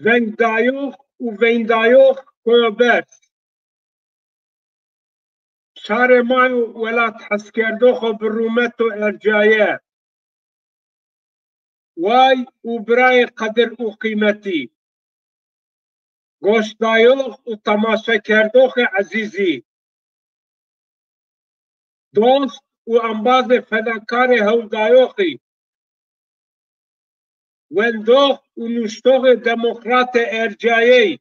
Veng dayoch u veng dayoch koyobet. شهر ما ولات حسكردو خو برومتو ارجايه واي وبراي قدر وقيمتي گوش دايوخ و تماشا کردوخ عزيزي دوست و انباز فداکار هول دايوخي وندوخ و نشتوخ دموقرات ارجايه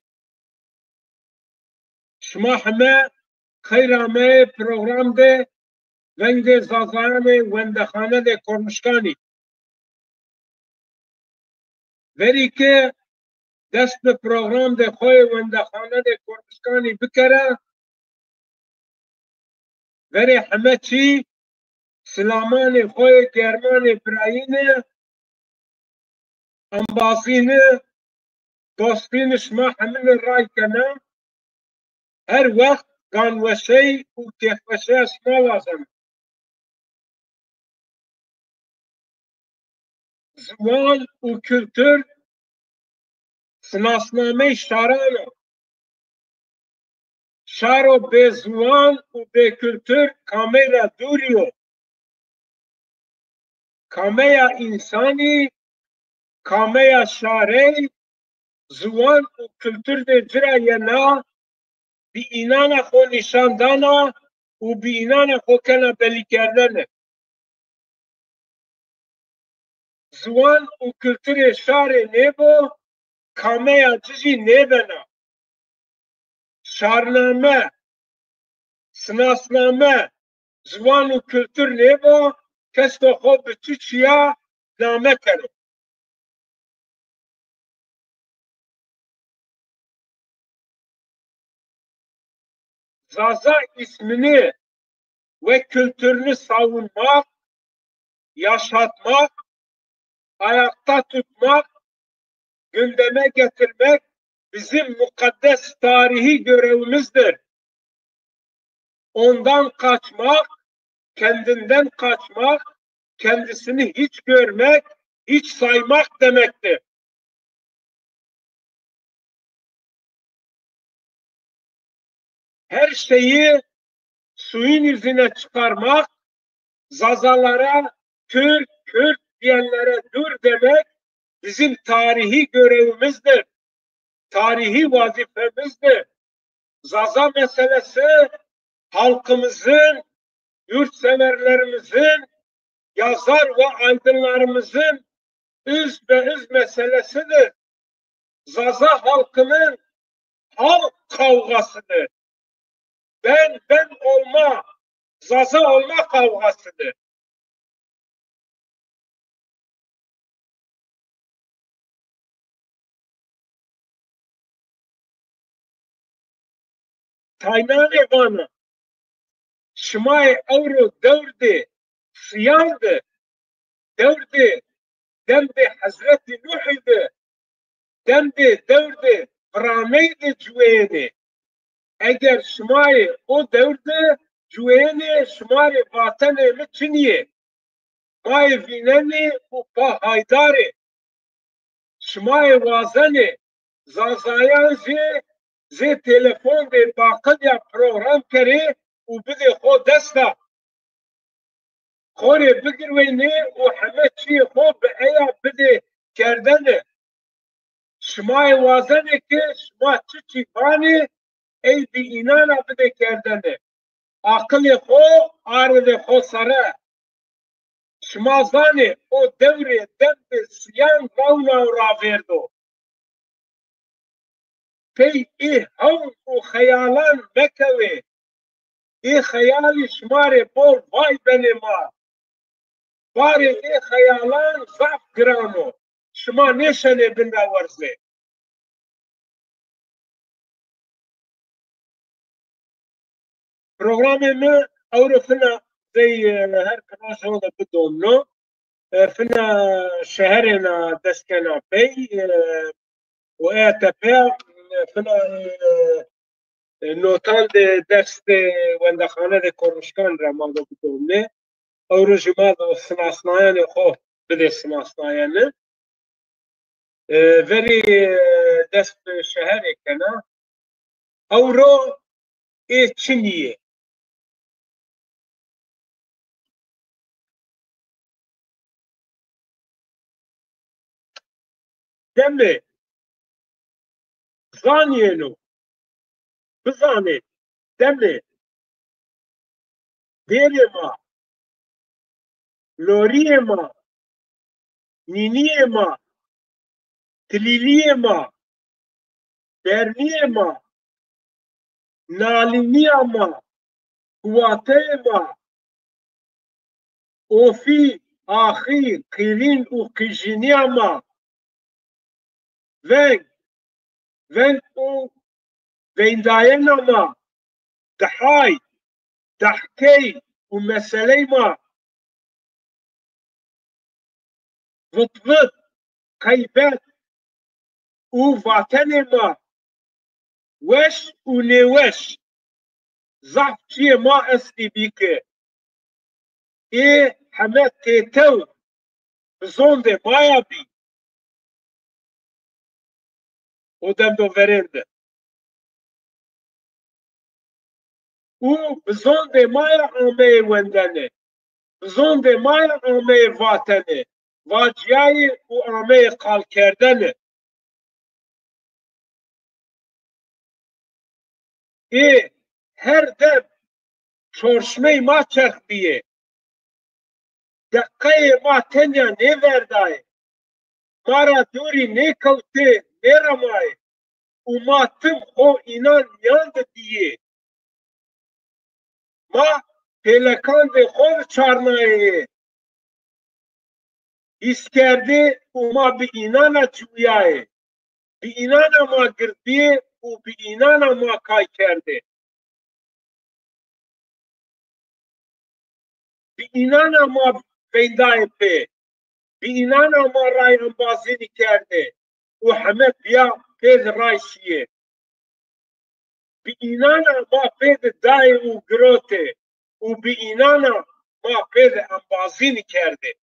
شما همه خیرامه پروگرام ده ونگ زازانه وندخانه ده کرمشکانی وری که دست به پروگرام ده خوی وندخانه ده کرمشکانی بکره وری همه چی سلامان خوی گرمان براینه انباسینه دوستین شما همین رای کنه هر وقت گانوشی و کفوشی شما لازم زوان و kültür sınasname şarano. Şaro be zuan u be kültür kamera duruyor. Kameya insani, kameya şare, zuan u kültür de cira yana, bi inana xo nişandana u bi inana xo kena beli kerdene. Zuan u kültür şare nebo, kameya cici nebena. Şarname, sınasname, زوان و kültür nebo, kes to xo bi çi çiya name keno. Zaza ismini ve kültürünü savunmak, yaşatmak, ayakta tutmak, gündeme getirmek bizim mukaddes tarihi görevimizdir. Ondan kaçmak, kendinden kaçmak, kendisini hiç görmek, hiç saymak demektir. Her şeyi suyun yüzüne çıkarmak, zazalara, Türk, Kürt diyenlere dur demek bizim tarihi görevimizdir. Tarihi vazifemizdir. Zaza meselesi halkımızın, yurtseverlerimizin, yazar ve aydınlarımızın üz ve üz meselesidir. Zaza halkının halk kavgasıdır. Ben olma, Zaza olma kavgasıdır. Taynane vanı, Şimay Avro devri siyandı, devri demdi Hazreti Nuh'ydı, demdi devri Brame'ydi cüveyni. Eğer Şimay o devri cüveyni Şimay vatanı mı Çinye, May vineni u pa haydari, Şimay vazani, Zazayan ze telefon de bakın ya program kere u bide xo desta. Khore bigir ve ne u hemet çi xo be eya bide kerdene. Şimay vazani ki şma çi bani ey bi inana bide kerdene. Akıl xo arve xo sara. Şmazani o devre dembe siyan gavna raverdo. Pey havn u hayalan mekeve. Hayali şmare bol vay benema. Bari hayalan zaf grano. Şma neşene binna varze. Programımı Avrupa'na زي هر كناش هذا بدهم له فينا شهرنا دسكنا بي وآتبع فينا نوتان دست وندخانه ده كورشكان را ما بدهم له او رجمات و سناسنایان خو بده سماسنایانه وری دست شهر کنه اورو ای چینیه دمه زانیینو بزانه دمه دیره ما لوری ما نینی ما تلیلی ما برنی ما نالینی ما قواته ما اوفی آخی قیرین و قیجینی ما ونگ او وینداین ما دحای دحکی و مسئله ما وطفت قیبت او وطن ما وش و نوش ضعف چیه ما استی بیکه ای همه تیتو بزنده مایا بی او دم دو ورنده او بزنده مایا آمه وندنه بزنده مایا آمه واتنه واجیای و آمه قال کردنه ای هر دم چرشمه ما چرخ بیه دقیقه ما تنیا نیوردای ما را دوری نیکوته نیرمای و ما تم خو اینان یاند دیه ما پلکان به خود چارنایه ایست کرده و ما به اینانا چویایه به اینانا ما گردیه و به اینانا ما کای کرده به اینانا ما بیندای په به اینانا ما رای انبازینی کرده و همه بیا پید رایشیه به اینانا ما پید دای و گروته و به اینانا ما پید انبازینی کرده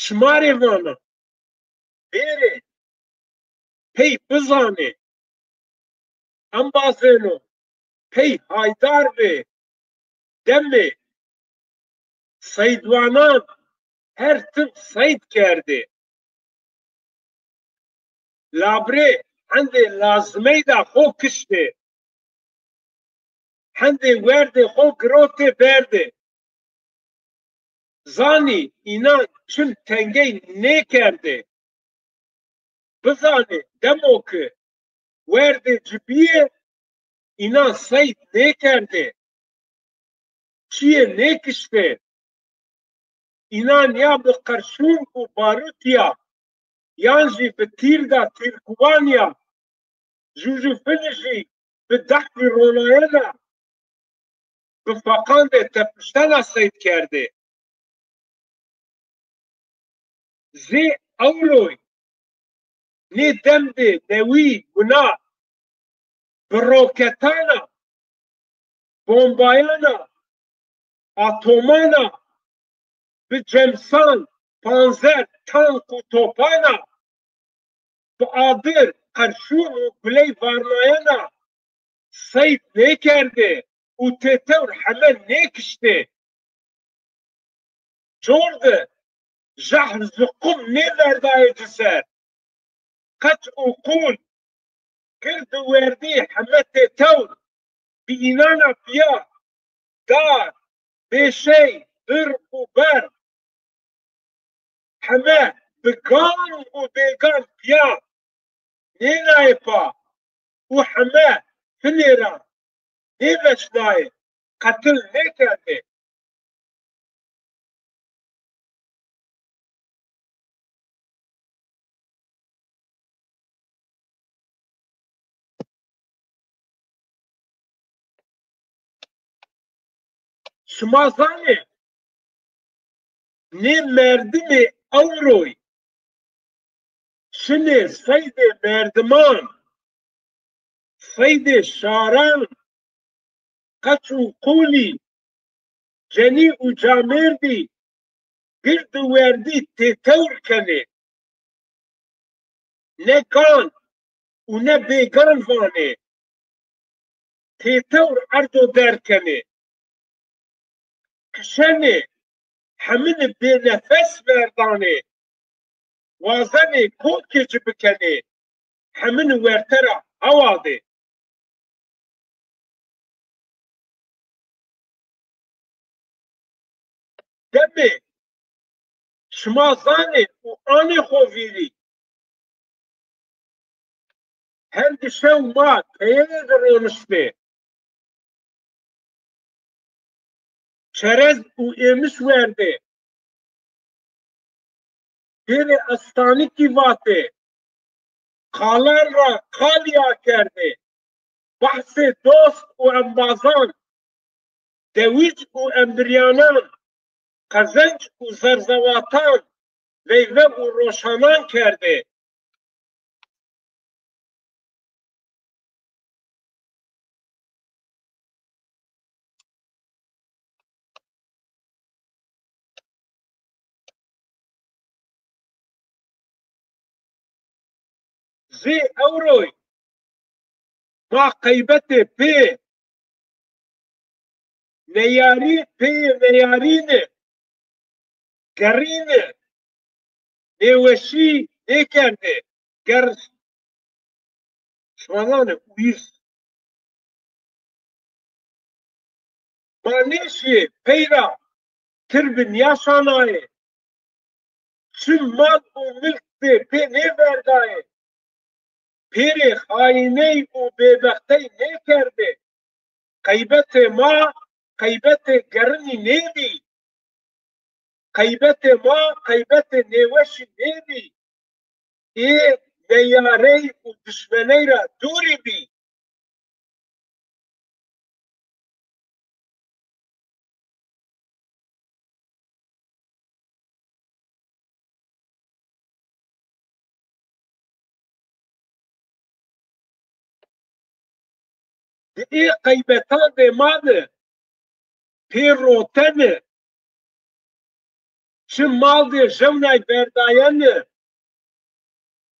شماری وانا بره پی بزانه انبازینو پی هایدار به دمه سیدوانان هر تم سید کرده لابره هنده لازمه دا خو کشته هنده ورده خو گروته برده زانی اینان چون تنگه نه کرده بزانه دمو که ورده جبیه اینان سید نه کرده چیه نه کشته اینان یا به قرشون و باروتیا یانجی به تیر دا تیرکوانیا جوجو فنجی به دخل روناینا به فقاند تپشتن سید کرده زی اولوی نی دمده نوی گنا بروکتانا بومبایانا اتومانا به جمسان پانزر تانک و توپانا به آدر قرشون و کلی وارنایانا سید نکرده و تتور همه نکشته جورده جهر زقوم نوردای جسر قطع و قول کرد وردی همه تتور بی اینانا بیا دار بشی بر و بر همه بگان و بگان بیا نینای پا و همه فنیرا نیوشنای قتل نکرده شما زانه نه مردم اوروی شنه سید مردمان سید شاران قچ و قولی جنی و جامردی گرد و وردی تیتور کنه نه گان و نه بیگان وانه تیتور اردو در کنه کشنه همین به نفس مردانه وازنه کوکش بکنه همین ورتره هواده دمه شما زانه و آن خویری هند شو ما پیل رونسته چرز و امش ورده دیر استانی کی واته خالان را خالیا کرده بحث دوست و انبازان دویج و امبریانان قزنج و زرزواتان ویوه و روشانان کرده زی اوروی ما قیبت پی نیاری پی نیارینه گرینه نیوشی نکرده گر شمالانه اویز مانیشی پیرا تربن یاسانایه چون مال و ملک پی نیوردایه پیر خاینه و ببخته نکرده قیبت ما قیبت گرنی نیبی قیبت ما قیبت نیوشی نیبی ای نیاره و دشمنی را دوری بی ای قیبتان دیمانه پیر روتنه چه مال دی جمنای برداینه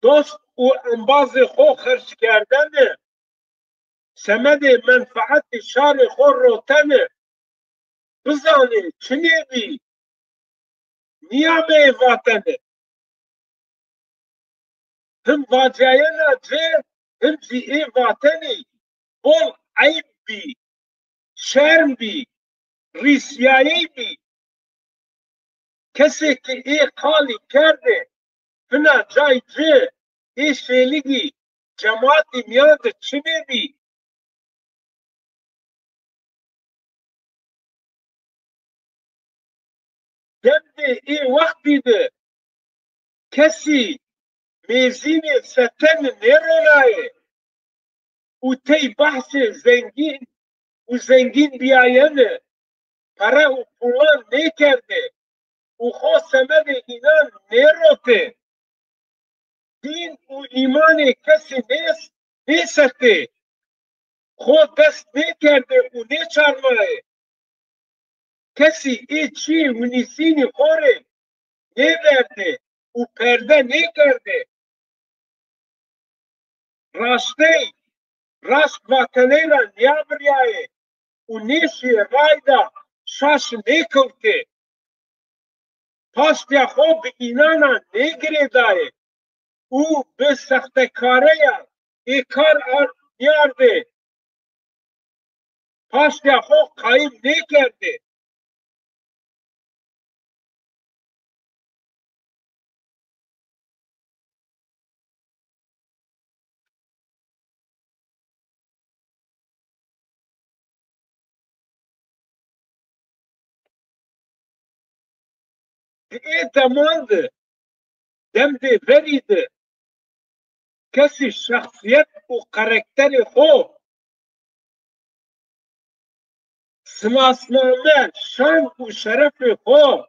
دوست و انباز خو خرج کردنه سمد منفعت شار خو روتنه بزانه چنی بی نیامه واتنه هم واجاینا جه هم زی ای واتنی بول عیب بی شرم بی ریسیایی بی کسی که ای خالی کرده فنا جای جه ای شیلگی جماعتی میاد چنی بی دمده ای وقتی ده کسی میزین ستن نیرونایه و تی بحث زنگین و زنگین بیاینه پره و پولان نیکرده و خو سمد اینان نیروته دین و ایمان کسی نیسته خود دست نیکرده و نیچارمایه کسی ای چی و نیسینی خوره نیورده و پرده نیکرده راسته راست وطنه را نیابریایه و نیشی رایده شاش نیکوته پاستیا خوب اینانا نیگریدایه او به سخت کاره ای کار نیارده پاستیا خوب قایم نیکرده ای دمانده دمده وریده کسی شخصیت و قرکتر خوب سناسنامه شان و شرف خوب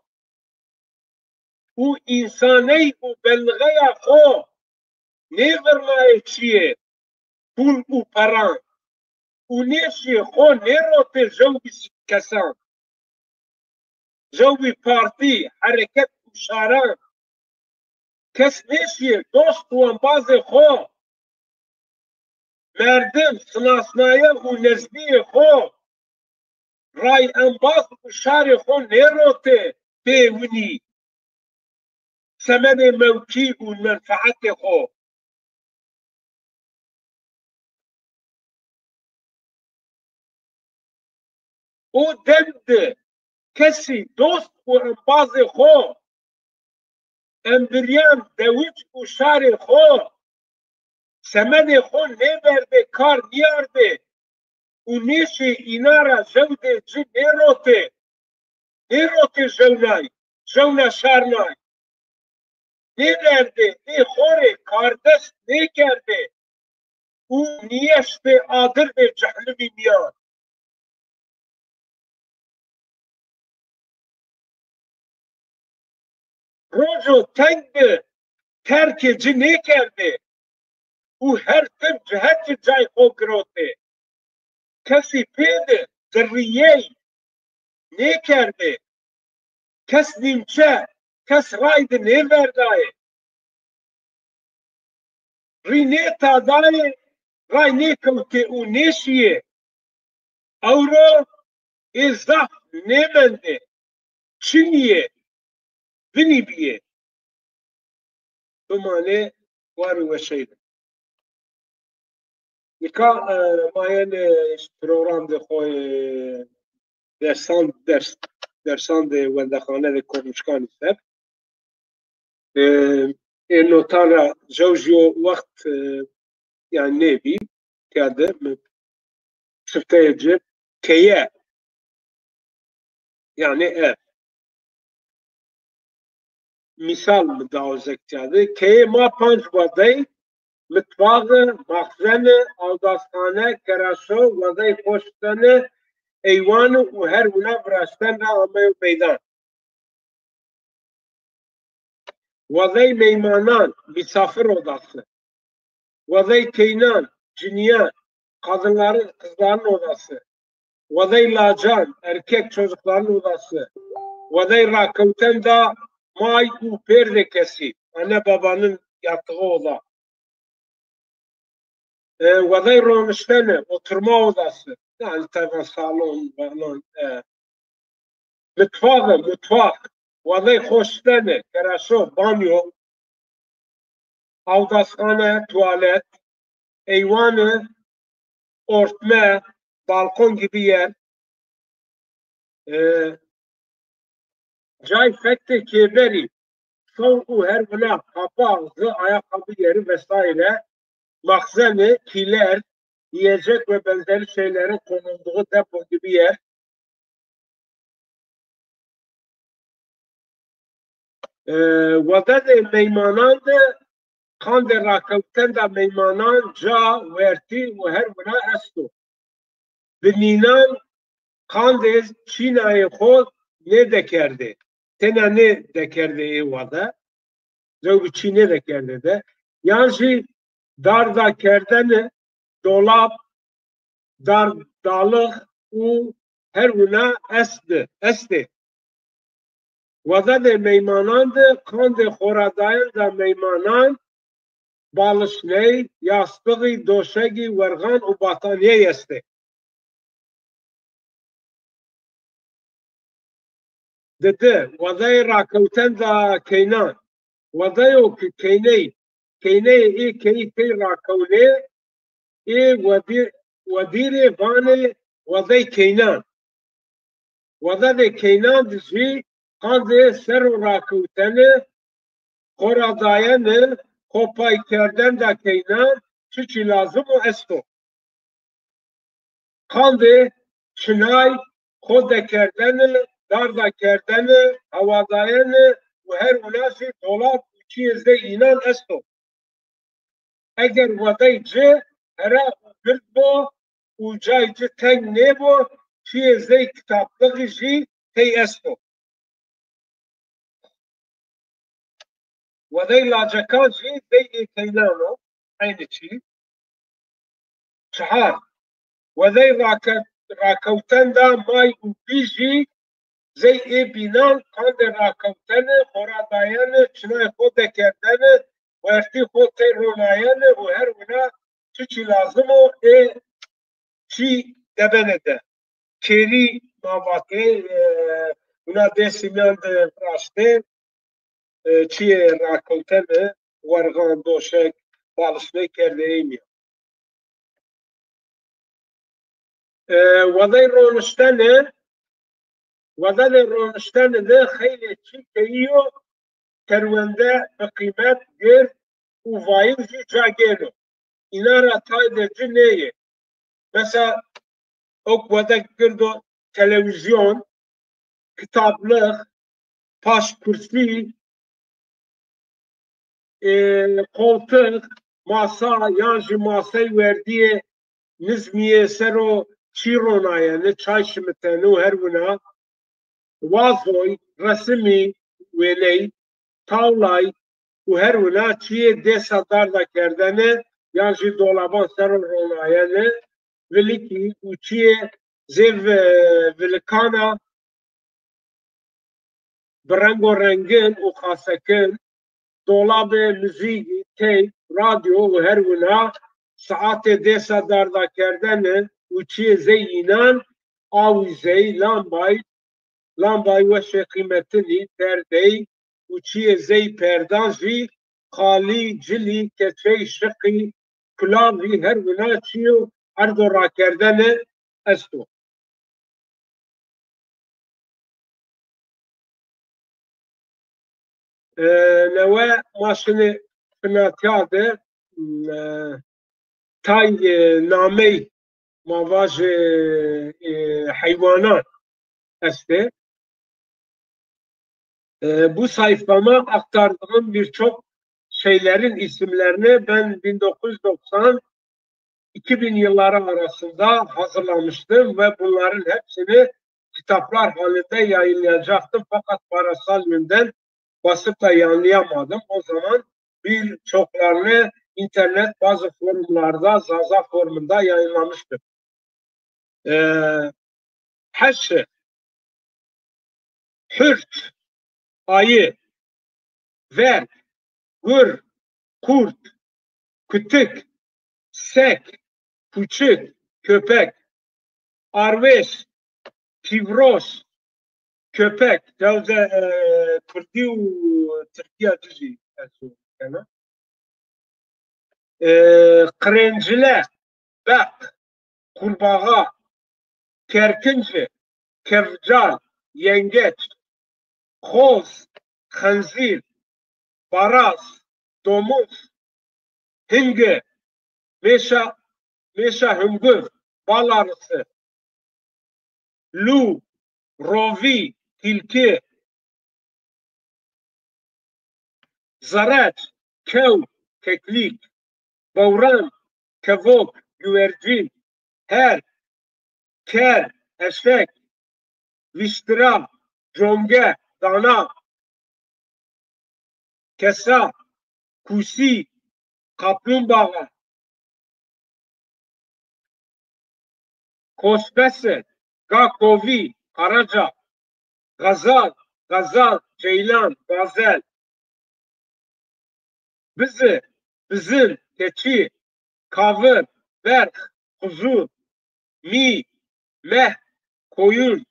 او انسانی او بلغه خو نیورمای چیه پول او پران او نیشی خو نیروت جوبی کسان جوبی پارتی حرکت او شاران کس نیشی دوست و انباز خو مردم سناسنایه او نزدی خو رای انباز او شار خو نیروت پیونی ثمن موکی و منفعت خو او دند کسی دوست و انباز خو امبریان دویچ و شار خو ثمن خو نبرده کار نیارده و نیشی اینا را جوده جی نیروته جونا شارنای نبرده نی خوره کاردست نکرده او نیشت آدر به جهنمی میاد روزو تنگ ترک جی نکرده او هر تب جهت جای خو گروته کسی پیده ذریه نکرده کس نیمچه کس راید نوردای ری نیتا دای رای نیکوته او نیشیه او رو ازدف نمنده چینیه بینی بیه تو مانه وارو وشیده نکا ماین پروگرام ده خوی درسان ده وندخانه ده کنشکانی سب این نوتان را جوجیو وقت yani nevi kade çifteyci keye yani ev misal mı davazek kade keye ma panç vadey mutfağı mahzene aldastane keraşo vadey poştane eyvanı u her una vrastan da amay meydan vadey meymanan misafir odası vadey keynan ciniyan kadınların kızların odası vadey lacan erkek çocukların odası vadey rakıvten da may u perde kesi anne babanın yattığı oda vadey roniştene oturma odası yani tabi salon falan mutfak vadey hoştene keraşo banyo avdashane tuvalet eyvanı örtme balkon gibi yer cay fette keberi son u her buna kapağı ayakkabı yeri vesaire mahzeni, kiler, yiyecek ve benzeri şeylerin konulduğu depo gibi yer. Vada de meymanan de kan de rakavten de meymanan ca verti ve her buna esto. Bininan kan de Çina'yı kod ne dekerdi? Tena ne dekerdi vada? Zevki Çin'e dekerdi de. Yani darda kerdeni dolap, dalık u her buna esti. Vada de meymanan de kan de xoradayın da meymanan balışney, yastığı, döşegi, vergan u bataniye esti. Dedi, vadayı rakavten da keynan. Vadayı o ki keyney key rakavne ودیر وان وضعی کینان وضع ده کینان دزی قاند سر و راکوتنه خوراداینه خوپای کردن دا کینان چی لازم و استو قاند چنای خود کردنه دار دا کردنه هواداینه و هر وناسی دولاب چی ازده اینان استو اگر وضعی جه هره گرد بو و جای جه تنگ نبو چی ازده کتابلغی جی تی استو وذي لاجكاجي ذي كيلانو عين شي شهر وذي راكوتن دا ماي وبيجي زي اي بینان کند راکوتن خوراداین چنای خود کردن و ارتی خود تی روناین و هر ونا چی لازم و ای چی دبنه ده کری مواقع ونا دسیمیان ده راسته چی راکوتن ورغان دوشک بالشنه کرده ایمی وضعی رونشتنه وذل رونشتن ده خیلی چی کهیو کرونده به قیمت گر و وایل جی جاگینو اینا را تای درجه نیه مثلا اوک وده گردو تلویزیون kitaplık paş kursi koltuk masa yanjı masayı verdiği nizmiye sero çironaya ne çay şimitenu her buna vazoy resmi veley tavlay و هر ونا چیه ده صدار دا کردنه یا جی دولابان سر رونایانه ولی کی و چیه زیو ولکانا برنگ و رنگین و خاصکن دولاب موزیک تیپ رادیو و هر ونا ساعت ده صدار دا کردنه و چیه زی اینان آوی زی لامبای وشه قیمتنی پردهی و چیه زی پردازی خالی جلی کچه شقی کلاوی هر ونا چیو عرض را کردن استو نوع ماشین فناتیاده تای نامی مواج حیوانات استه bu sayfama aktardığım birçok şeylerin isimlerini ben 1990-2000 yılları arasında hazırlamıştım ve bunların hepsini kitaplar halinde yayınlayacaktım. Fakat parasal yönden basıp da yayınlayamadım. O zaman birçoklarını internet bazı forumlarda, Zaza forumunda yayınlamıştım. Haşı, Hürt, ayı, ver, vur, kurt, kütük, sek, küçük, köpek, arveş, kivros, köpek, tevze Kürdi u Türkiye dizi kırencile, bak, kurbağa, kerkinci, kevcal, yengeç, خوز خنزیر باراز domuz hinge meşa hüngür bal arısı lu rovi tilki zarat kev keklik bavran kevok güvercin her ker eşek viştiram conge dana, kesa, kusi, kaplumbağa, kospese, gakovi, karaca, gazal, ceylan, gazel, bizim, keçi, kavır, berk, kuzu, meh, koyun,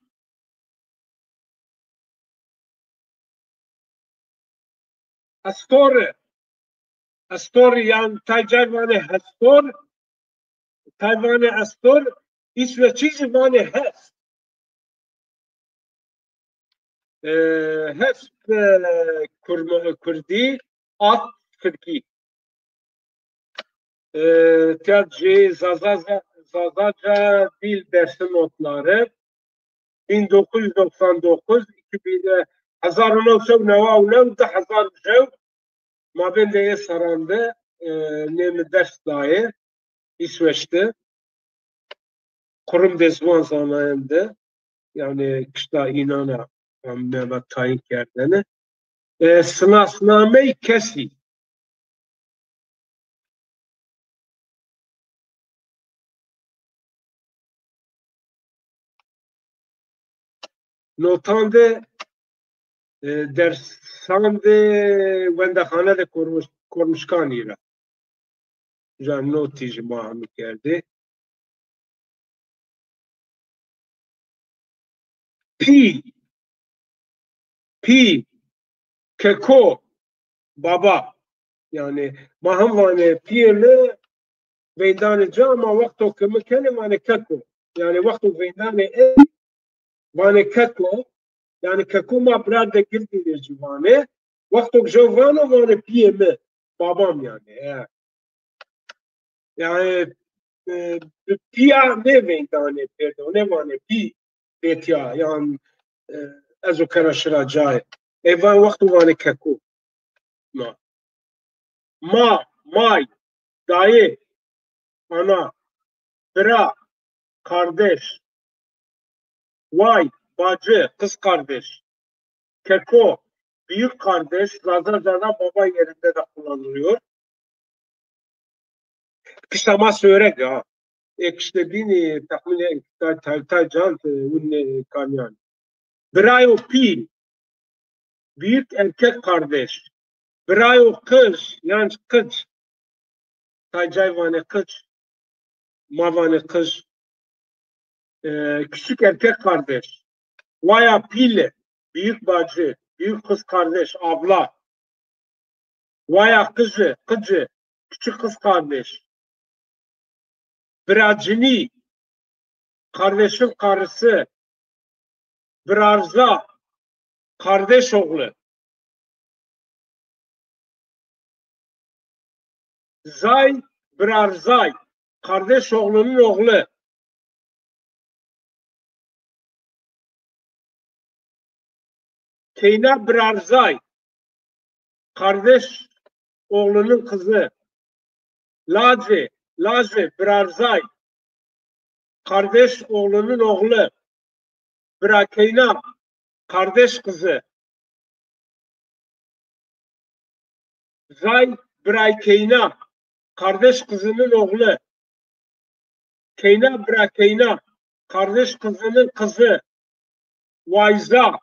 Astor yani Tayvan'ı Astor İsveç'i vane hest. Hest Kurdi at Türki. Tiyatri Zazaca dil dersi notları 1999 2000 1999 ما بین de sarandı nemi ders dahi İsveç'te kurum desman zamanında yani kışta inana Mehmet tayin kerdeni Sınasname kesi. Notande dersande wendaxane de Kormuşkanî re. Ja notî ji ma hemû kerdê. Pî keko baba. Yani mahım vane piyeme veydane cama vakto kemikene vane keko. Yani vakto veydane vane keko. Yani keko ma brad de girdi civane. Vakto jovano vane piyeme babam yani. Yani piya ne veydane perdon ne vane pi betya yani ezo karaşıra caye. Evan vakto vane keko. May, dayı, ana, bira, kardeş, vay, bacı, kız kardeş, keko, büyük kardeş, Lazazana baba yerinde de kullanılıyor. Kışlama söyledi ha. İşte bini tahminen tay can unne kanyan. Birayo pi, büyük erkek kardeş. Birayo kız, yani kız. Taycayvane kız, mavane kız. Küçük erkek kardeş. Vaya pile, büyük bacı, büyük kız kardeş, abla. Vaya kızı, küçük kız kardeş. Biracini, kardeşin karısı. Birarza, kardeş oğlu. Zay, Birarzay, kardeş oğlunun oğlu. Keyna Birarzay, kardeş oğlunun kızı. Lace Birarzay, kardeş oğlunun oğlu. Birakeyna, kardeş kızı. Zay Birakeyna, kardeş kızının oğlu. Keyna Birakeyna, kardeş kızının kızı. Vayza,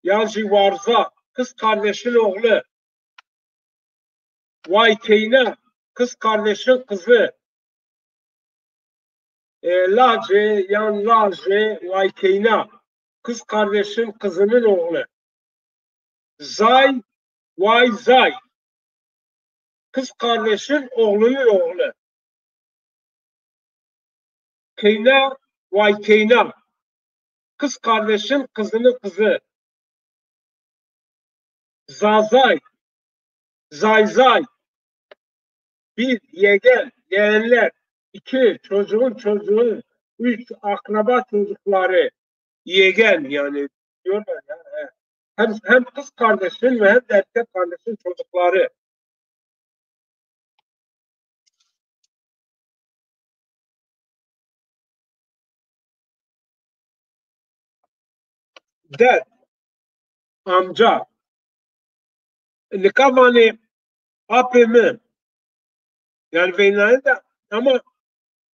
yani Varza, kız kardeşin oğlu. Vay Keyna, kız kardeşin kızı. Lace, yan Lace, Vay Keyna, kız kardeşin kızının oğlu. Zay, Vay Zay, kız kardeşin oğlunun oğlu. Keyna, Vay Keyna, kız kardeşin kızının kızı. Zazay, Zayzay, bir yeğenler, iki çocuğun çocuğu, üç akraba çocukları, yeğen yani diyorlar ya. Hem kız kardeşin ve hem de erkek kardeşin çocukları. Ded, amca, nikavani apemi, yani veynayı da ama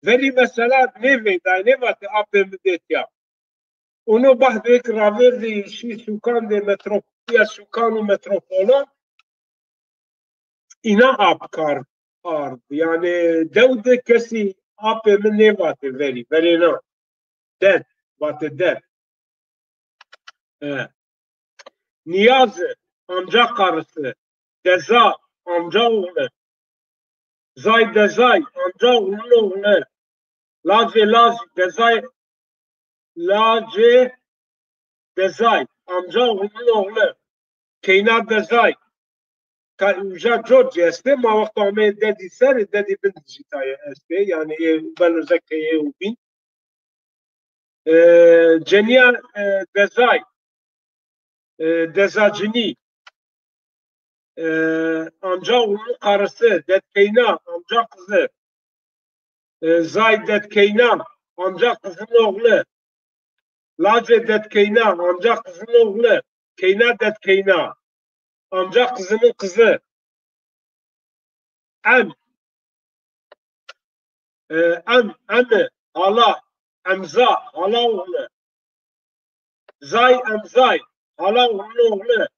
veri mesela ne veynayı ne var ki apemi det ya. Onu bahdek raverdi şi sukan de metropolia sukanu metropola ina apkar ard. Yani devde kesi apemi ne vatı veri na. Ded, vatı ded. Niyazi, amca karısı. Deza, amca oğlu. Zay Dezay, amca oğlunun oğlu. Lace, Dezay, Lace, Dezay, amca oğlunun oğlu. Keyna Dezay. Ja George este, ma vaqt ame dedi ser, dedi bin dijitaya este, yani ben özellikle bin. Ceniya Dezay, Dezacini, amca oğlunun karısı, Detkeyna, amca kızı. Zay Detkeyna, amca kızının oğlu. Lace Detkeyna, amca kızının oğlu. Keyna det keyna. Amca kızının kızı. Em. Emi. Hala. Emza. Hala oğlu. Zay emzay. Hala oğlunun oğlu.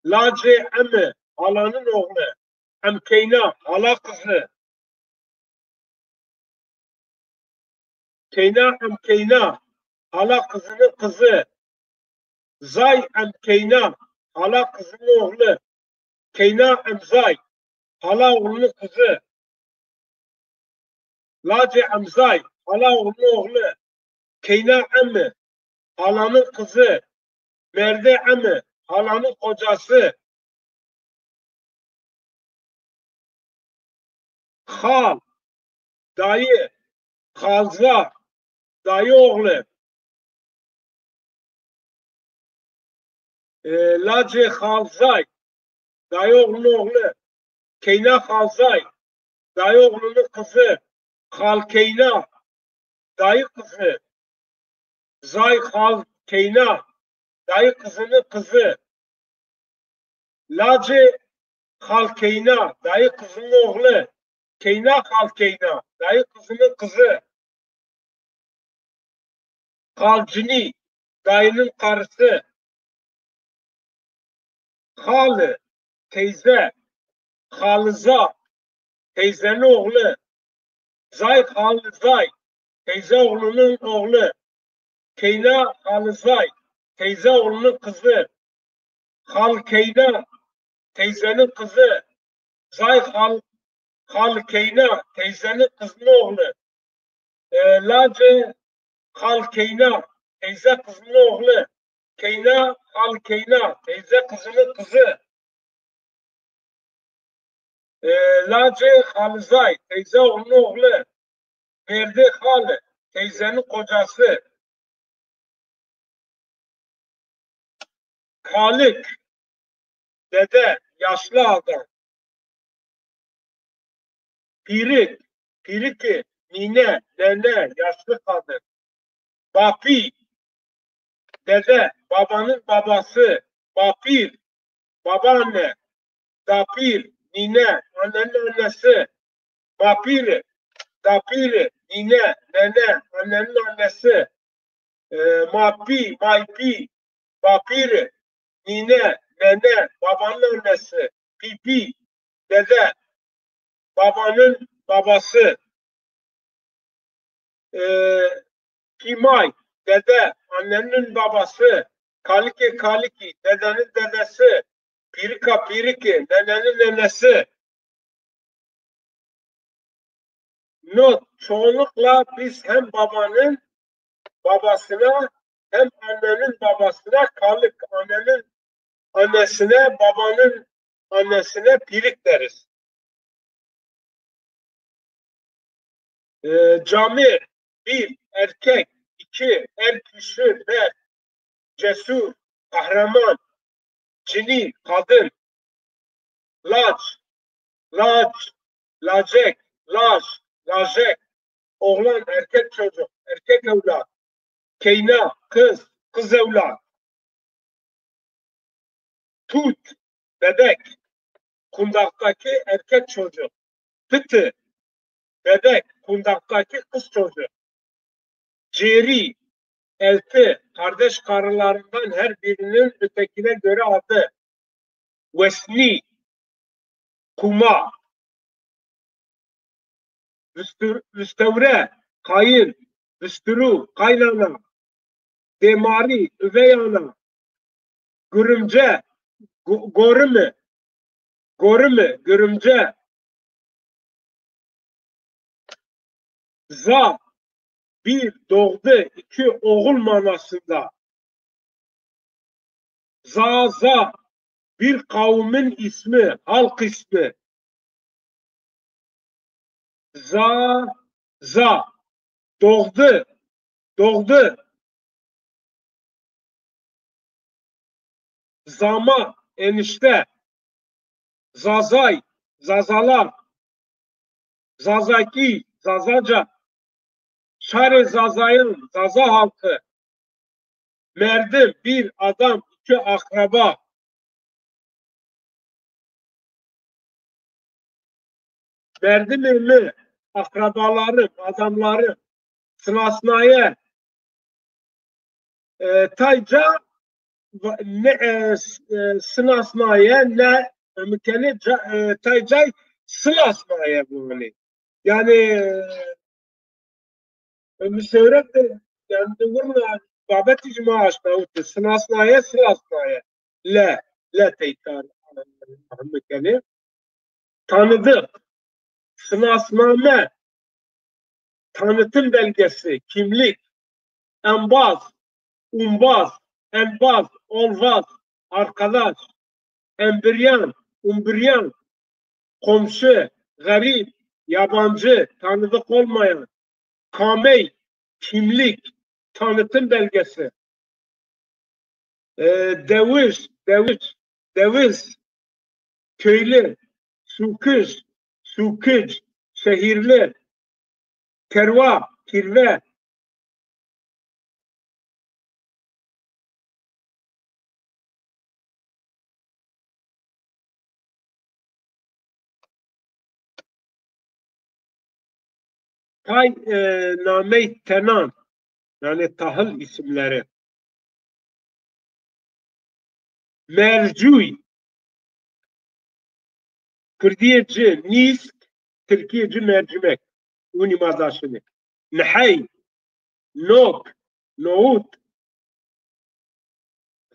Lace emi. Halanın oğlu. Emkeyna. Hala kızı. Keyna emkeyna. Hala kızının kızı. Zay emkeyna. Hala kızının oğlu. Keyna emzay. Hala oğlunun kızı. Lace emzay. Hala oğlunun oğlu. Keyna emmi. Halanın kızı. Merde emmi. Halanın kocası. Hal. Dayı. Halza. Dayı oğlu. Lace halzay. Dayı oğlunun oğlu. Keyna halzay. Dayı oğlunun kızı. Halkeyna. Dayı kızı. Zay halkeyna. Dayı kızının kızı. Lace halkeyna. Dayı kızının oğlu. Keyna halkeyna. Dayı kızının kızı. Halcini. Dayının karısı. Halı. Teyze. Halıza. Teyzenin oğlu. Zay Halızay. Teyze oğlunun oğlu. Keyna Halızay. Teyze oğlunun kızı. Halkeyna. Teyzenin kızı. Zay Halkeyna. Teyzenin kızının oğlu. Lace Halkeyna. Teyze kızının oğlu. Keyna Halkeyna. Teyze kızının kızı. Lace Halızay. Teyze oğlunun oğlu. Verdi Halı. Teyzenin kocası. Halik. Dede. Yaşlı adam. Pirik. Piriki. Nine. Nene. Yaşlı kadın. Bapi. Dede. Babanın babası. Bapir. Babaanne. Dapir. Nine. Annenin annesi. Bapiri. Dapiri. Nine. Nene. Annenin annesi. Mapi. Maypi. Bapiri. Nine. Nene. Babanın annesi. Pipi. Dede. Babanın babası. Kimay. Dede. Annenin babası. Kaliki. Kaliki. Dedenin dedesi. Pirika. Piriki. Nenenin nenesi. Not. Çoğunlukla biz hem babanın babasına hem annenin babasına kalık. Annenin annesine, babanın annesine pirik deriz. Camir. 1. Erkek. 2. Erküşü. 5. Cesur. Kahraman. Cini. Kadın. Laç. Laç. Lacek. Laç. Lacek. Oğlan. Erkek çocuk. Erkek evlat. Keyna. Kız. Kız evlat. Tut. Bebek. Kundaktaki erkek çocuk. Pıtı. Bebek. Kundaktaki kız çocuk. Ceri. Elti. Kardeş karılarından her birinin ötekine göre adı. Vesni. Kuma. Üstevre. Kayın. Üstürü. Kaynana. Demari. Üvey ana. Görümce. Gorümü. Gorümü. Görümce. Za. 1. Doğdu. 2. Oğul manasında. Zaza. Bir kavmin ismi. Halk ismi. Za. Doğdu. Doğdu. Zama. Enişte. Zazay. Zazalar. Zazaki. Zazaca. Şare Zazay'ın. Zaza halkı. Merdim. 1. Adam. şu akraba Berdim'in akrabalarım, adamlarım sınasnaya tayca sınasnaya ne mükemmel tayca sınasnaya bu yani müsevret yani vurma babet icma açtı sınasnaya sınasnaya la tekrar mükemmel tanıdık sınasname tanıtım belgesi kimlik enbaz umbaz enbaz olvaz arkadaş embriyan umbriyan komşu garip yabancı tanıdık olmayan kamey kimlik tanıtım belgesi deviz köylü suküz şehirli kerva kirve tay name tenan yani tahıl isimleri mercuy Kürdiyeci nisk Türkiyeci mercimek unimazaşını nehey nok nohut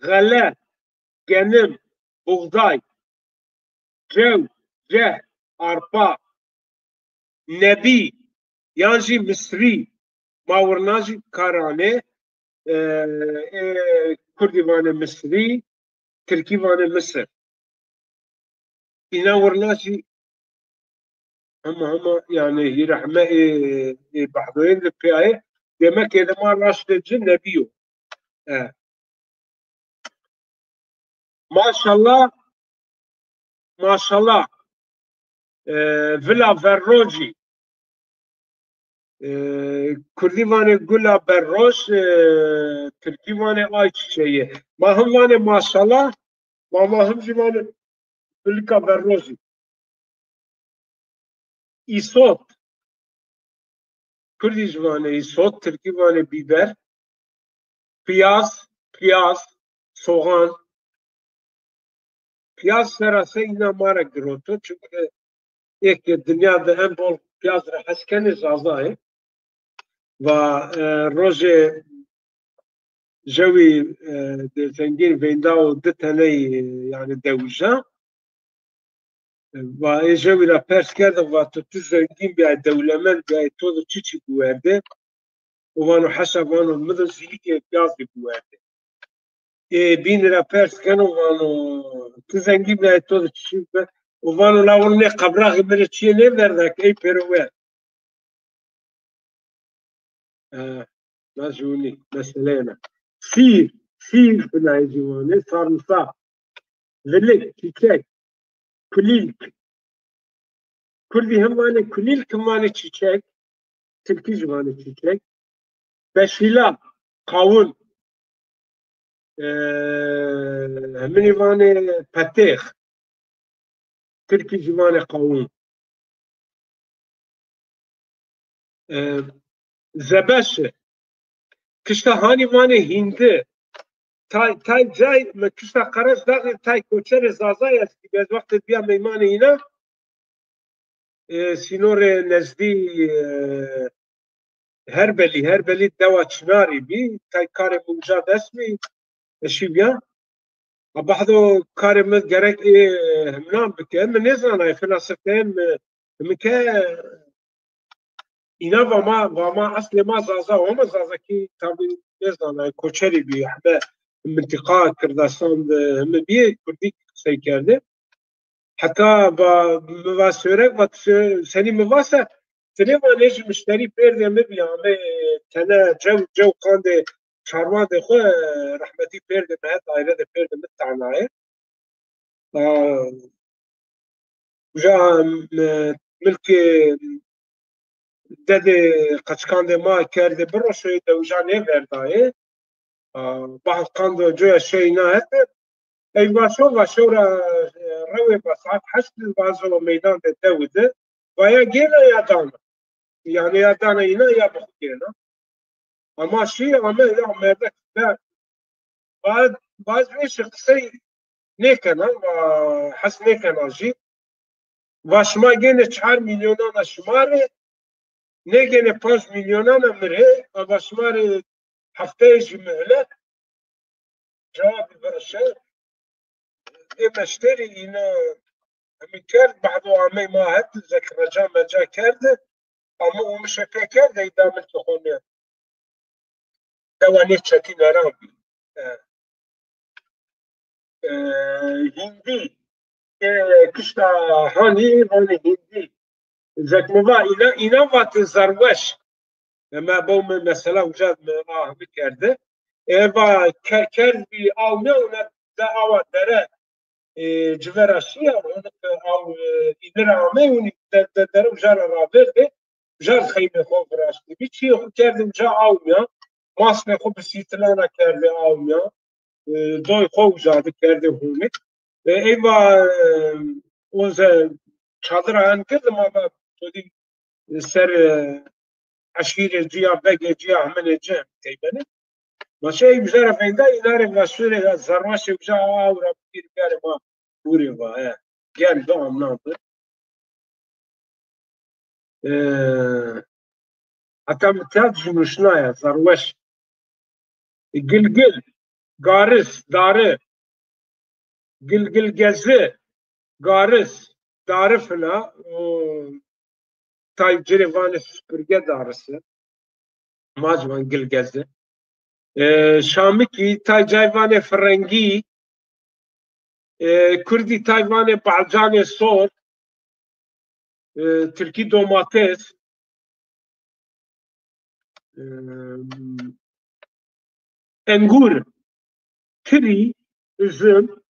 gale genim buğday cev ceh arpa nebi yani Misri mavurnaji karane Kurdivane Misri Türkivane Mısır İna vurnaji ama yani rahme bahdoyin de piyaye demek edema raşteci nebiyo maşallah maşallah vila verroci Kurdî vanê gula berroş Tirkî vanê ay çiçeği mahim vanê maşallah mahim jî vanê gulika berrojî îsot Kurdî ji vanê îsot Tirkî vanê bîber piyaz soğan piyaz serase îna mare giroto çünkü ek dünyada en bol piyaz re heskeni zazayê ve rojê جوی زنگین ویندا و ده تنه yani devja ve جوی را پرس کرده و تو زنگین بیای دولمن بیای تو da çiçi بوارده و وانو حسب وانو مدن زیلیک پیاز بوارده بین را پرس کنو وانو تو زنگین بیای تو da çiçi و وانو لاون نه قبراغ بره چیه نه وردک ای پروه نجونی مثلا Sir binayecivanı, sarımsak, velik, çiçek, kulilk. Kurdi hem vane kulilk hem vane çiçek, Türkî civanı çiçek. Beşila, kavun, hemini vane petih, Türkî civanı kavun. Zebeşi, kışta hani vane hindi, tay cay, kışta karas dağı tay koçere zazay eski, bez vakti biya meymane ina, سینور نزدی هر بلی دوا چناری بی تای کار موجا دست بی اشی بیا بعضو کار مد گرک همنام بکه من نزانه فلسفه مکه اینا و ما اصل ما زازا و ما زازا کی تابی نزانه کوچری بی همه منطقه کردستان همه بی کردی سی کرده حتی با مواسیره و سنی مواسه سنی و نیج مشتری پرده میبینم تنه جو کانده چارمان ده خو رحمتی پرده به دایره ده پرده متعنایه جا ملک دده قچکان ده ما کرده بروشه ده وجا نه وردایه بعض قند جوه şeyine hep eyvasol ve şora reve basat hasıl bazı meydan de devdi veya gene yadan yani yadan yine ya bu gene ama şey ama ya merdak da bazı şıksı ne kana has ne kana jî vaşma gene 4 milyona şumare ne gene 5 milyona mire vaşmare haftaya mühlet cevap verse مشتری اینا همی کرد بعد عامه ما هد ذکر رجا مجا کرده اما او میشه پی کرده ایدامل که خونه دوانی چتی نرام بی هندی کشتا هانی هندی زکموا اینا وقت زروش ما بوم مثلا وجاد آهمی کرده ایوا کرد بی آونه اونا دا آوا داره جوارشیه اون او ایدرامه اون در وجار رابطه وجار خیلی خوب راستی بیچی خود کردیم جا آومیا ماسک خوب سیتلانا کرده آومیا دوی خوب زاده کرده همی ایوا اوز çadır an kırdım ama çocuk ser aşire ciya bege ciya hemen ecem teybeni Maşe güzel efendi inare vasure zarmaş güzel avra bir kere ma buri va gel de anladı. Hatta müteahhit cümüşna ya zarvaş gilgil garis darı gilgil gezi garis darı fila tay cerevane süpürge darısı macman gil gezi Şamiki tay cayvane frengi Kurdi tayvane balcane sor Türkiye domates engur, kiri, üzüm,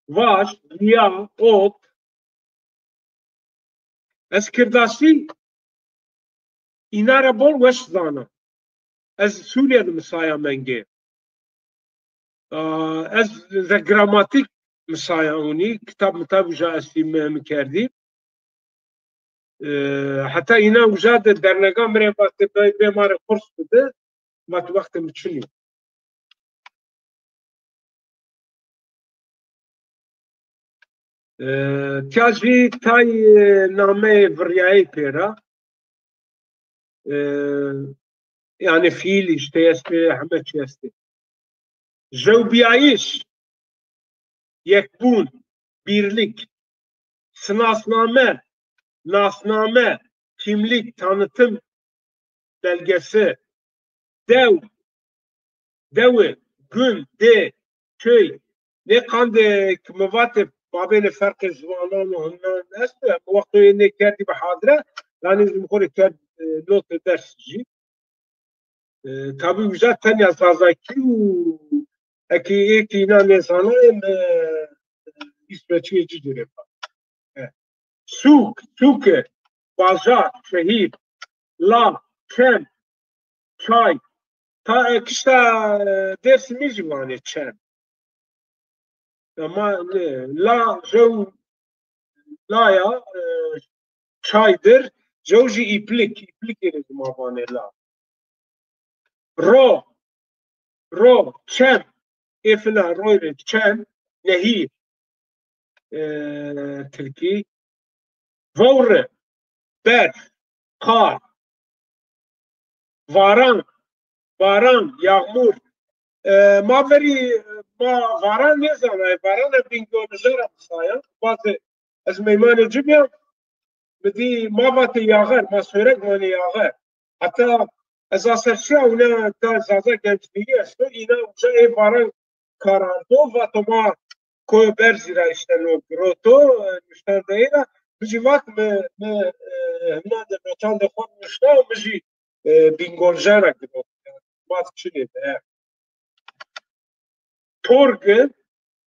vaş, liya, ot. Ez kirdasi inara bol weş zana. Ez Suriye'de misaya menge. Ez ze gramatik misaya oni kitap uca estim kerdi. Hatta ina uca de dernega mre baktı bemare kurs bide. Mat vaktim çuni. Tiajvi tay name vryayı pera. Yani fiil işte Ahmet işte. Jevbiyayiş, yekbun, birlik, sınasname, nasname, kimlik, tanıtım belgesi, dev, devi, gün, de, köy, ne kandı kımıvatı babene farkı zvananı ondan nesli, bu vakti ne kerdi bahadra, yani mukore kerdi notu dersici. Tabii güzel ten yazazaki eki inan insana İsveççi diyor. Suk, bazar, şehir, la, kem, çay. Ta işte dersimiz var çem. Ama la, la ya çaydır. Joji iplik yeriz mabane la. Ro, çem, efla, royre, çem, nehir. Türkiye. Vore, berf, kar, varan, yağmur. Maveri, varan ne zaman? Varan bingölüzera sayın. Bazı az meymanı cibya, bedi mavatı yağar, masörek mani yağar. Hatta az asırşa ona da zaza gençliği aslında yine uca varan karardo ve toma koyu berzira işte no groto müşterdeyra bizi vakt me hemna de metan de khod müşter bizi bingolzara gibi mat çile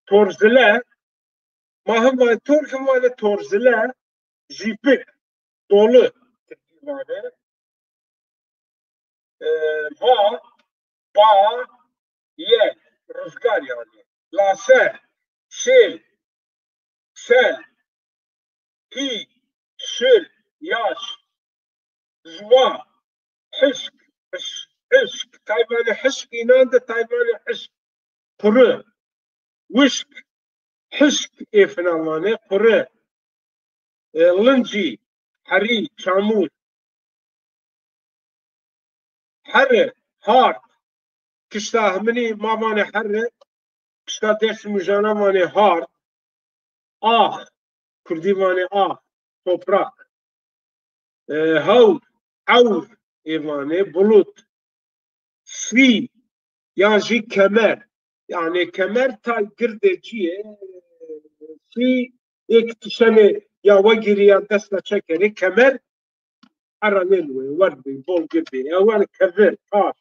torzile mahım ve torgum ve torzile jipik dolu divane va ba Yel, rüzgar yani. Laser, sel, sel, hi, şıl, yaş, zva, hışk, hışk, tayvanı hışk inandı tayvanı hışk, kuru, vışk, hışk efendim kuru, lınci, hari, çamur, harı, har, kışta hmini mavane harı, kışta ders müjana vane har, ah, Kurdi vane ah, toprak, havr, avr, evane, bulut, fi, yani kemer, yani kemer ta girdeciye, fi, ek tişane yava giriyan desta çekeri, kemer, aranın ve vardı, bol gibi, yani kemer, taş.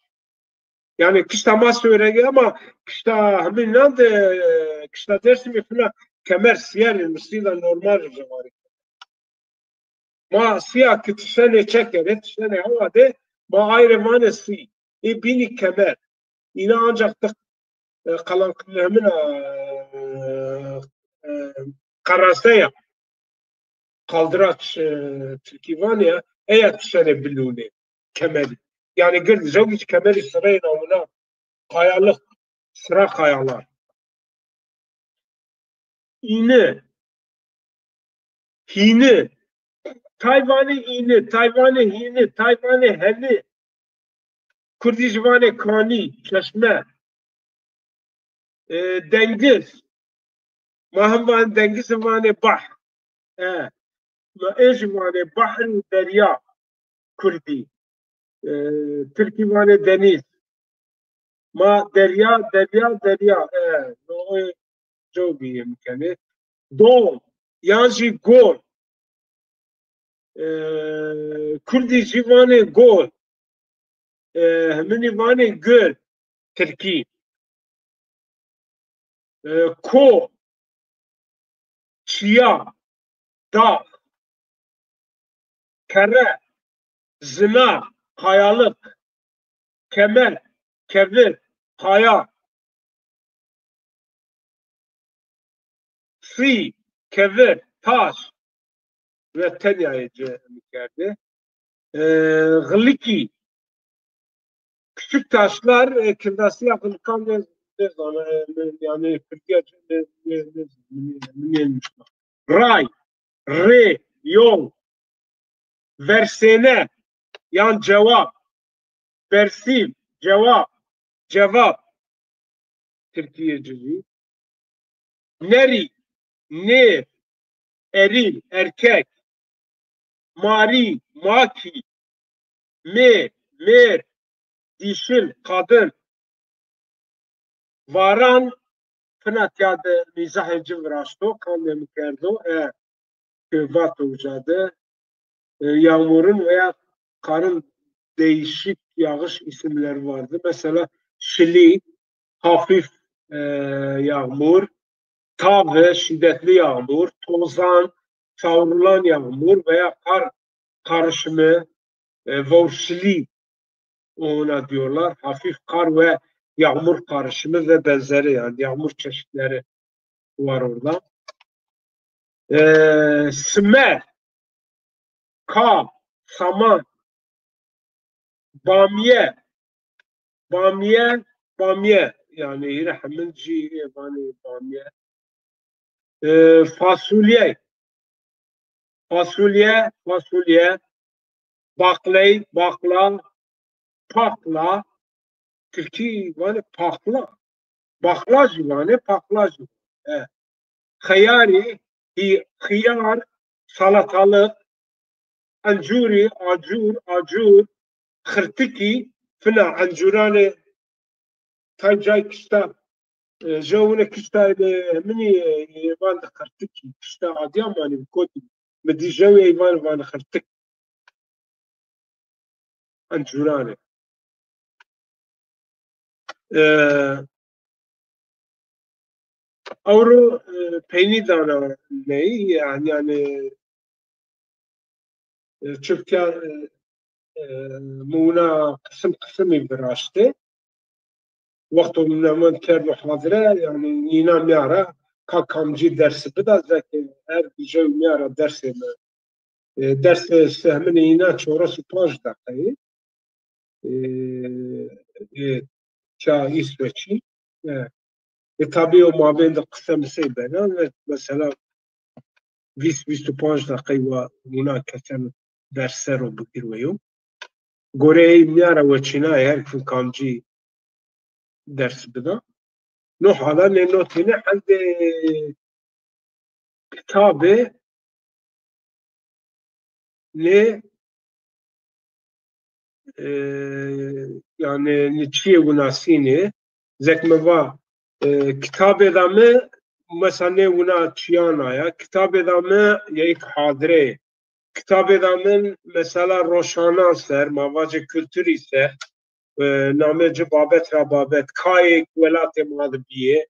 Yani kışta ma söyledi ama kışta hemen nerede kışta dersim falan kemer siyah mesela normal var. Ma siyah kitişene çeker, tişene havada ma ayrı manesi. Bini kemer. Yine ancak da kalan hemen karasaya kaldıraç Türkiye eğer tişene bilune kemeri. Yani gır zavıç kemeri sırayla ona kayalık sıra kayalar. İğne, hine, Tayvan'ı iğne, Tayvan'ı hine, Tayvan'ı heli, Kurdistan kani, çeşme, dengiz, Mahvan dengiz vane bah, eş vane bahr derya, Kurdi, Türkiye vane deniz, ma derya, derya, derya, o çok iyi mükemmel. Doğu, yani gol, Kurdi jivane gol, همینی وانی گل ترکی کو چیا دا kere zina kayalık kemer kevir kaya fi kevir taş ve tenyayıcı geldi. Gliki küçük taşlar kırdası yapılırken ne zaman yani Türkiye ray re yol versene yan cevap versil cevap cevap Türkiye'ci neri ne eril erkek mari maki me mer dişil kadın varan fınat mizahcı vrasto kanlı kerdo vat ucadı yağmurun veya karın değişik yağış isimleri vardı. Mesela şili hafif yağmur, tav şiddetli yağmur, tozan, savrulan yağmur veya kar karışımı vorşili ona diyorlar. Hafif kar ve yağmur karışımı ve benzeri yani yağmur çeşitleri var orada. Smer, ka, saman, bamye, bamye, bamye yani yine hemen yani bamye. Fasulye, fasulye, fasulye, baklay, bakla, pakla, Türkiye yani pakla, baklacı yani paklacı. Hıyari, hıyar, salatalık, ancuri, acur, acur, hırtiki, fina ancurane, taycay kışta, جونا كشتا مني ايفان خرتك كشتا عاديا ماني بكوتي بدي جوي ايفان فان خرتك انجوراني اورو بيني دانا ني يعني تركيا مونا قسم قسم براشتي وقت من کرد محاضره yani اینا میاره که کامجی درس بده زکی هر جو میاره درس سهمن اینا 4 دقیقه که İsveç'i tabii o mabeyinde kısa mesele mesela 20-25 dakika ve buna kesen dersler o bugün Gore'yi miara ve Çin'e her gün kamcı ders bida. No hala ne notine halde kitabı ne yani niçiye gunasini zekmeva kitabı da mı mesela ne guna çiyana ya kitabı da mı ya ilk hadre kitabı da mı mesela roşana ser mavacı kültür ise namecı babet rababet kayık velat-ı mağdubiye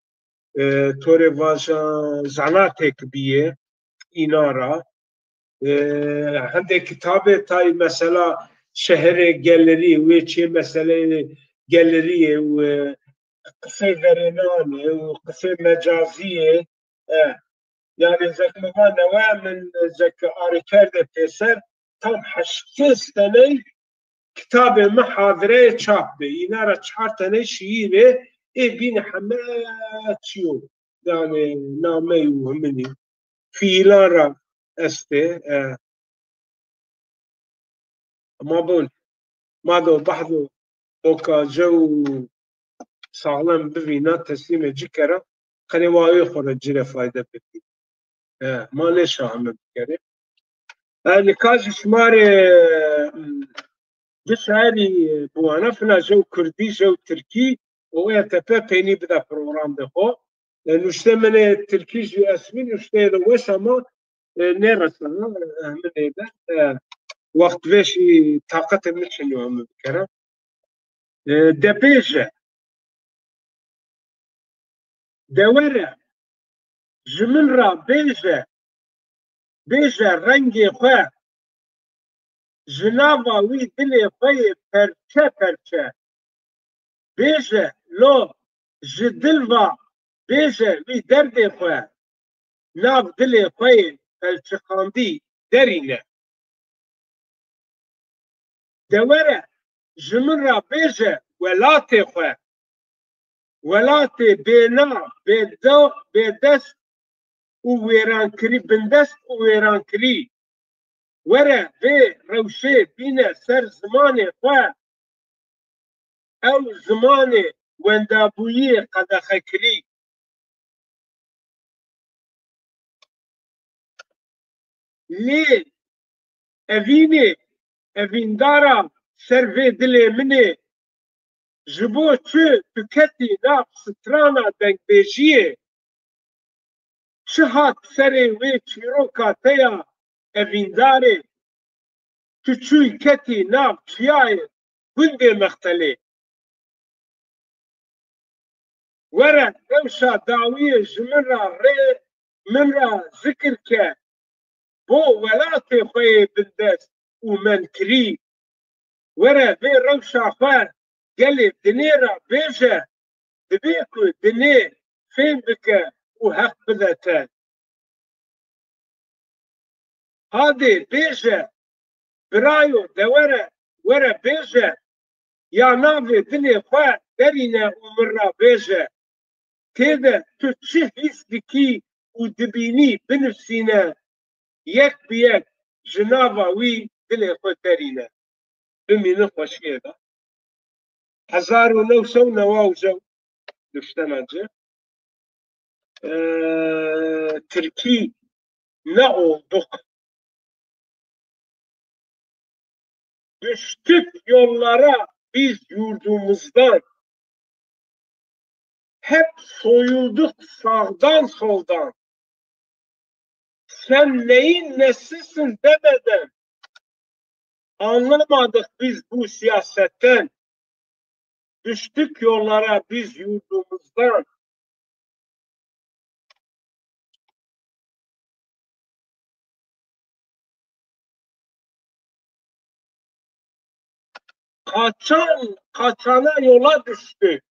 tore vaja zanatek biye inara hande kitabı tay mesela şehre geliri ve çi mesele geliri ve kısa verenane ve kısa mecaziye yani zekmeva neva min zek arikerde peser tam 8 sene kitabı muhadire çap be inara 4 tane şiiri bin hamad çiyo yani name yuhmini fiilara este ما دو بعضو اوكا جو سالم ببینا تسلیم جکره خلی وای خورد جره فایده ببین ما ليش هم بكره نقاش شماري جس هذه بوانا فنا جو كردي جو تركي وهي تبا بيني بدا بروغرام دخو نشتا من تركي جو اسمين نشتا وش اما نرسل من هذا وقت فيشي طاقة مشن يوم بكره دبيجة دورة جمنرا بيجة رنگي خواه جنابا وي دلي خواه پرچه بيجة لو جدلوا بيجة وي دردي خواه ناف دلي خواه پرچقاندي درينه دورة جمنرا بيجة ولاتي خواه ولاتي بينا بيدست و ویران کری بندست و ویران کری وره به روشه بینه سر زمان خواه او زمان وندابویی قدخه کری لی اویندارا سر وی دلی منه جبو چه تکتی ناف سترانا دنگ بیجیه چه هات سره وی چیروکا تیا اوینداره تو چوی کتی ناف چیای گنده مختلی وره روشا داویه جمن را ذکر که بو ولاتي خوی بندست و من کری وره بي روشا خواه گلی دنیرا بیجه دبیکو دنی فين بکه و حق بدته هادي بیجه برايو دوره وره بیجه یا ناوی دنی خواه درینه و من را بیجه تیده تو چه حس دکی و دبینی بنفسینه یک بیک جنابا وی دلی خود درینه بمینه خوشیه دا 1990 دفتنacı Türkiye ne olduk? Düştük yollara biz yurdumuzdan. Hep soyulduk sağdan soldan. Sen neyin nesisin demeden anlamadık biz bu siyasetten. Düştük yollara biz yurdumuzdan. Kaçana yola düştü.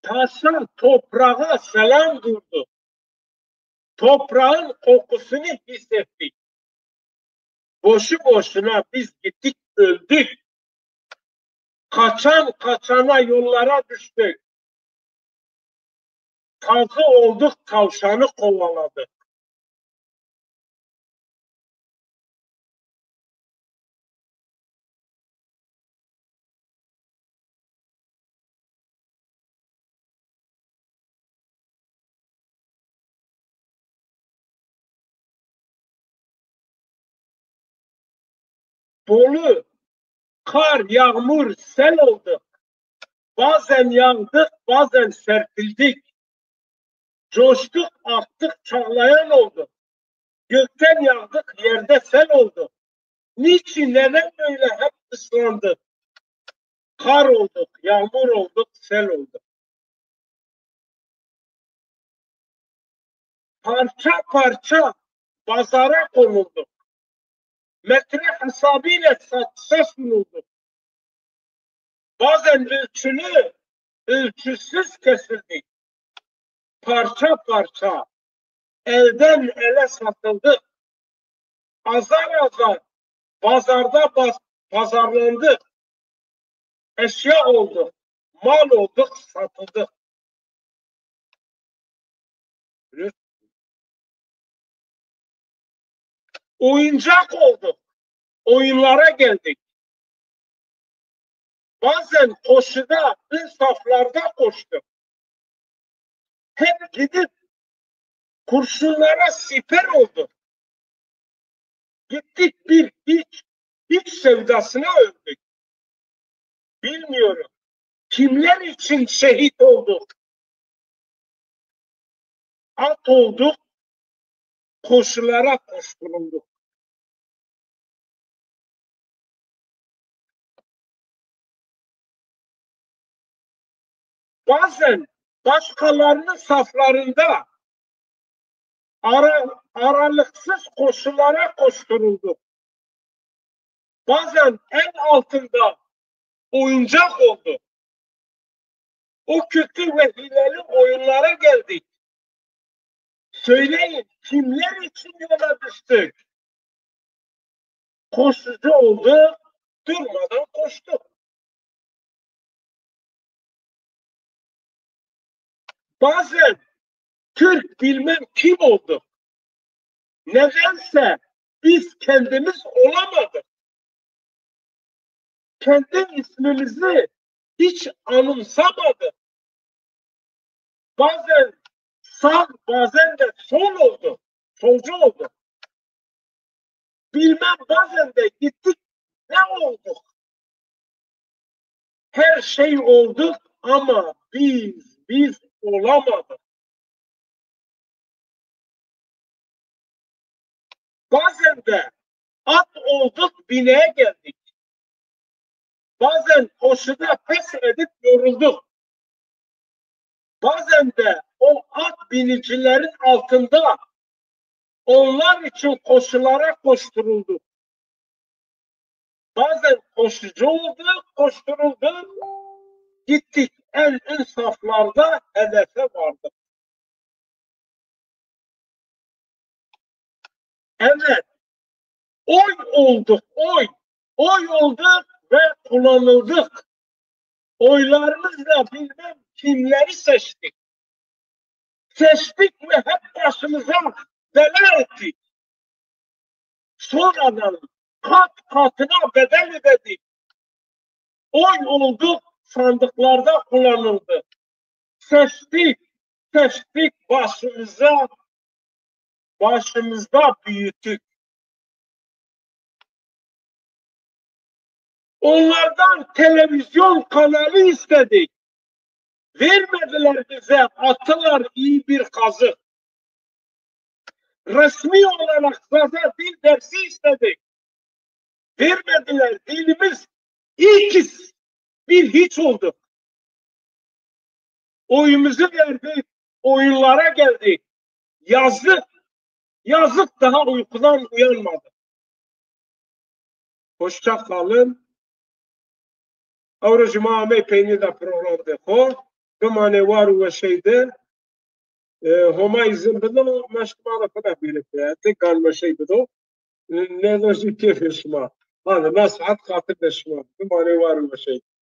Taşan toprağa selam durdu. Toprağın kokusunu hissettik. Boşu boşuna biz gittik öldük. Kaçan kaçana yollara düştük. Kazı olduk, tavşanı kovaladık. Bolu, kar, yağmur, sel olduk. Bazen yandık, bazen serpildik. Coştuk, aktık, çağlayan olduk. Gökten yağdık, yerde sel olduk. Niçin, neden böyle hep ıslandık? Kar olduk, yağmur olduk, sel olduk. Parça parça pazara konulduk. Metre hesabıyla satışa sunulduk. Bazen ölçülü, ölçüsüz kesildik. Parça parça elden ele satıldık. Azar azar pazarda pazarlandık. Eşya olduk, mal olduk, satıldık. Oyuncak olduk, oyunlara geldik. Bazen koşuda, ön saflarda koştuk. Hep gidip kurşunlara siper olduk. Gittik bir hiç sevdasına öldük. Bilmiyorum. Kimler için şehit olduk? At olduk, koşulara koşturulduk. Bazen başkalarının saflarında aralıksız koşulara koşturulduk. Bazen en altında oyuncak oldu. O kötü ve hileli oyunlara geldik. Söyleyin, kimler için yola düştük? Koşucu oldu, durmadan koştuk. Bazen Türk bilmem kim olduk. Nedense biz kendimiz olamadık. Kendi ismimizi hiç anımsamadık. Bazen sağ, bazen de sol oldu. Solcu oldu. Bilmem bazen de gittik ne olduk? Her şey olduk ama biz olamadık. Bazen de at olduk, bineğe geldik. Bazen koşuda pes edip yorulduk. Bazen de o at binicilerin altında onlar için koşulara koşturuldu. Bazen koşucu olduk, koşturulduk. Gittik en ön saflarda hedefe vardık. Evet, oy olduk, oy. Oy olduk ve kullanıldık. Oylarımızla bilmem kimleri seçtik. Seçtik ve hep başımıza bela ettik. Sonradan kat katına bedel ödedik. Oy olduk, sandıklarda kullanıldı. Seçtik, seçtik başımızda büyüttük. Onlardan televizyon kanalı istedik. Vermediler bize, attılar iyi bir kazık. Resmi olarak zaten dil dersi istedik. Vermediler, dilimiz ikiz bir hiç oldu. Oyumuzu verdik, oyunlara geldik. Yazık daha uykudan uyanmadı. Hoşça kalın. Avro jima me peynir da program dekho. بمانه وارو وشيده هما يزن بدو مشك مالا كنا بيرك تكال مشي بدو نلوجي كيف يشما هذا ناس حد خاطر نشما بمانه وارو وشيده